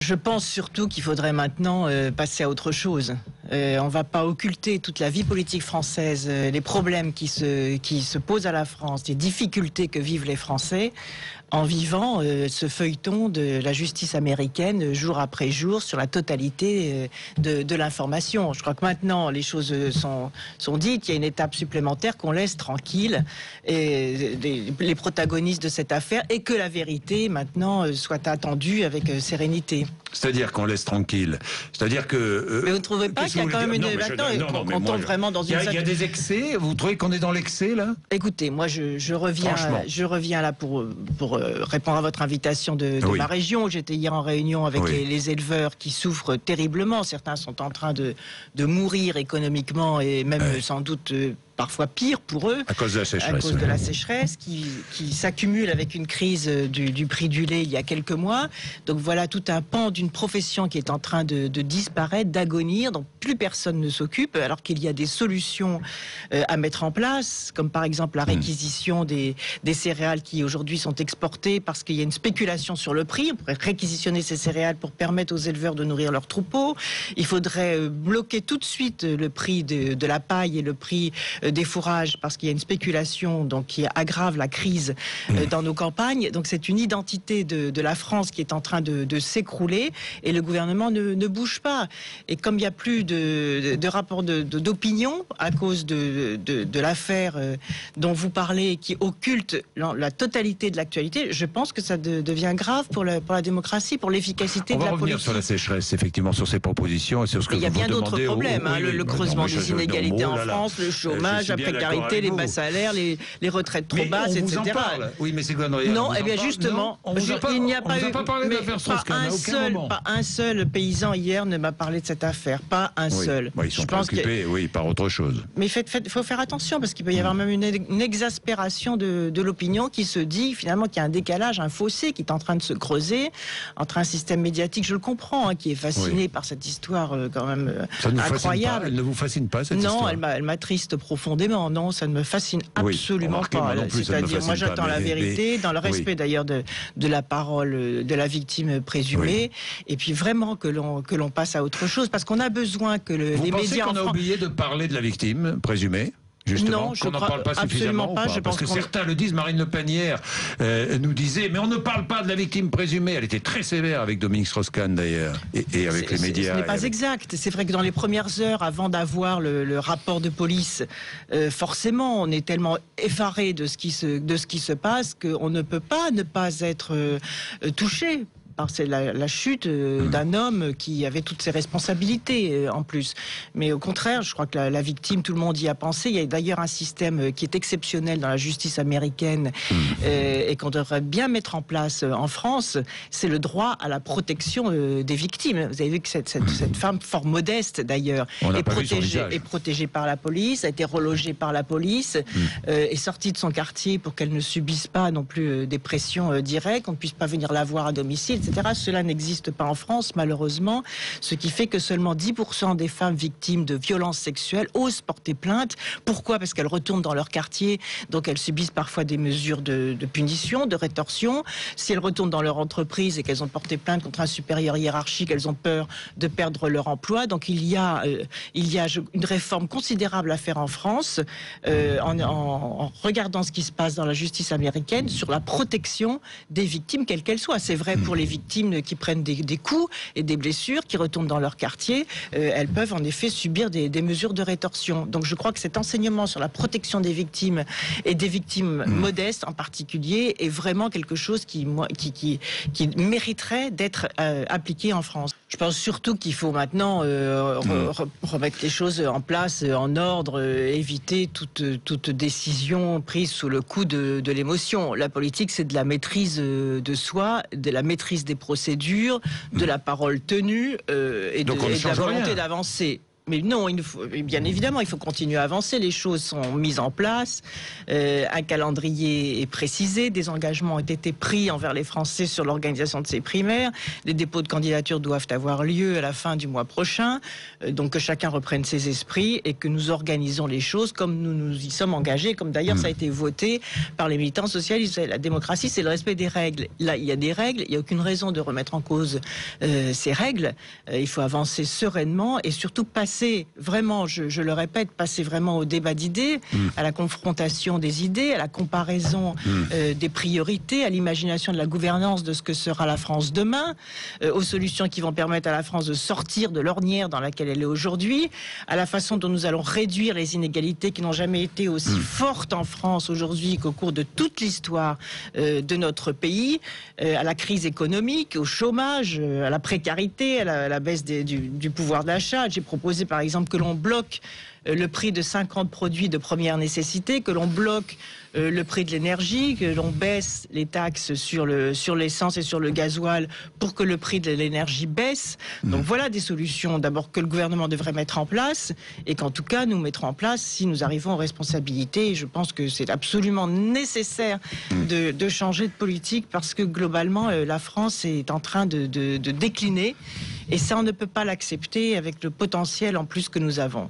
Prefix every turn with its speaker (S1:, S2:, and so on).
S1: Je pense surtout qu'il faudrait maintenant passer à autre chose. On ne va pas occulter toute la vie politique française, les problèmes qui se posent à la France, les difficultés que vivent les Français, en vivant ce feuilleton de la justice américaine jour après jour sur la totalité de l'information. Je crois que maintenant les choses sont dites, il y a une étape supplémentaire qu'on laisse tranquille et les protagonistes de cette affaire, et que la vérité maintenant soit attendue avec sérénité.
S2: C'est-à-dire qu'on laisse tranquille. C'est-à-dire que...
S1: mais vous ne trouvez pas qu'il y a quand même une... Maintenant, on tombe vraiment dans une...
S2: Il y a des excès. Vous trouvez qu'on est dans l'excès, là?
S1: Écoutez, moi, je reviens là pour répondre à votre invitation de ma région. J'étais hier en réunion avec les éleveurs qui souffrent terriblement. Certains sont en train de mourir économiquement et même sans doute... parfois pire pour eux,
S2: à cause de la sécheresse,
S1: à cause de la sécheresse qui s'accumule avec une crise du prix du lait il y a quelques mois. Donc voilà tout un pan d'une profession qui est en train de disparaître, d'agonir, dont plus personne ne s'occupe, alors qu'il y a des solutions à mettre en place, comme par exemple la réquisition des céréales qui aujourd'hui sont exportées parce qu'il y a une spéculation sur le prix. On pourrait réquisitionner ces céréales pour permettre aux éleveurs de nourrir leurs troupeaux. Il faudrait bloquer tout de suite le prix de la paille et le prix des fourrages, parce qu'il y a une spéculation donc, qui aggrave la crise dans nos campagnes. Donc c'est une identité de la France qui est en train de s'écrouler, et le gouvernement ne bouge pas. Et comme il n'y a plus de rapport d'opinion à cause de l'affaire dont vous parlez, qui occulte la totalité de l'actualité, je pense que ça devient grave pour la démocratie, pour l'efficacité de la politique.
S2: On va revenir sur la sécheresse, effectivement, sur ces propositions et sur ce que vous demandez.
S1: Il y a bien d'autres problèmes, le creusement des inégalités en France, le chômage, la précarité, les bas salaires, les retraites trop basses, etc.
S2: Oui, mais c'est quoi?
S1: Non, eh bien justement, il n'y a pas eu pas un seul paysan hier ne m'a parlé de cette affaire, pas un seul.
S2: Ils sont préoccupés, par autre chose.
S1: Mais il faut faire attention, parce qu'il peut y avoir même une exaspération de l'opinion qui se dit finalement qu'il y a un décalage, un fossé qui est en train de se creuser entre un système médiatique, je le comprends, qui est fasciné par cette histoire quand même incroyable.
S2: Elle ne vous fascine pas, cette histoire?
S1: Non, elle m'attriste profondément. Non, ça ne me fascine absolument pas. C'est-à-dire, moi j'attends la vérité, dans le respect d'ailleurs de la parole de la victime présumée, et puis vraiment que l'on passe à autre chose, parce qu'on a besoin que les médias...
S2: Vous pensez qu'on a oublié de parler de la victime présumée? Justement, qu'on n'en parle pas suffisamment pas. Parce que certains le disent. Marine Le Pen hier nous disait, mais on ne parle pas de la victime présumée. Elle était très sévère avec Dominique Strauss-Kahn d'ailleurs, et avec les médias.
S1: Ce n'est pas exact. C'est vrai que dans les premières heures, avant d'avoir le rapport de police, forcément, on est tellement effaré de ce qui se passe qu'on ne peut pas ne pas être touché. C'est la chute d'un homme qui avait toutes ses responsabilités en plus. Mais au contraire, je crois que la victime, tout le monde y a pensé. Il y a d'ailleurs un système qui est exceptionnel dans la justice américaine et qu'on devrait bien mettre en place en France. C'est le droit à la protection des victimes. Vous avez vu que cette femme, fort modeste d'ailleurs, est protégée par la police, a été relogée par la police, est sortie de son quartier pour qu'elle ne subisse pas non plus des pressions directes, qu'on ne puisse pas venir la voir à domicile, etc. Cela n'existe pas en France, malheureusement, ce qui fait que seulement 10% des femmes victimes de violences sexuelles osent porter plainte. Pourquoi? Parce qu'elles retournent dans leur quartier, donc elles subissent parfois des mesures de punition, de rétorsion. Si elles retournent dans leur entreprise et qu'elles ont porté plainte contre un supérieur hiérarchique, elles ont peur de perdre leur emploi. Donc il y a une réforme considérable à faire en France, en regardant ce qui se passe dans la justice américaine, sur la protection des victimes, quelles qu'elles soient. C'est vrai pour les victimes qui prennent des coups et des blessures, qui retournent dans leur quartier, elles peuvent en effet subir des mesures de rétorsion. Donc je crois que cet enseignement sur la protection des victimes et des victimes modestes en particulier est vraiment quelque chose qui mériterait d'être appliqué en France. Je pense surtout qu'il faut maintenant remettre les choses en place, en ordre, éviter toute décision prise sous le coup de l'émotion. La politique, c'est de la maîtrise de soi, de la maîtrise des procédures, de la parole tenue et de la volonté d'avancer. Mais non, bien évidemment, il faut continuer à avancer. Les choses sont mises en place. Un calendrier est précisé. Des engagements ont été pris envers les Français sur l'organisation de ces primaires. Les dépôts de candidature doivent avoir lieu à la fin du mois prochain. Donc que chacun reprenne ses esprits et que nous organisons les choses comme nous nous y sommes engagés, comme d'ailleurs ça a été voté par les militants socialistes. La démocratie, c'est le respect des règles. Là, il y a des règles. Il n'y a aucune raison de remettre en cause ces règles. Il faut avancer sereinement et surtout passer vraiment, je le répète, passer vraiment au débat d'idées, à la confrontation des idées, à la comparaison des priorités, à l'imagination de la gouvernance de ce que sera la France demain, aux solutions qui vont permettre à la France de sortir de l'ornière dans laquelle elle est aujourd'hui, à la façon dont nous allons réduire les inégalités qui n'ont jamais été aussi fortes en France aujourd'hui qu'au cours de toute l'histoire de notre pays, à la crise économique, au chômage, à la précarité, à la baisse du pouvoir d'achat. J'ai proposé par exemple que l'on bloque le prix de 50 produits de première nécessité, que l'on bloque le prix de l'énergie, que l'on baisse les taxes sur l'essence et sur le gasoil pour que le prix de l'énergie baisse. Donc voilà des solutions d'abord que le gouvernement devrait mettre en place et qu'en tout cas nous mettrons en place si nous arrivons aux responsabilités. Et je pense que c'est absolument nécessaire de changer de politique parce que globalement la France est en train de décliner et ça on ne peut pas l'accepter avec le potentiel en plus que nous avons.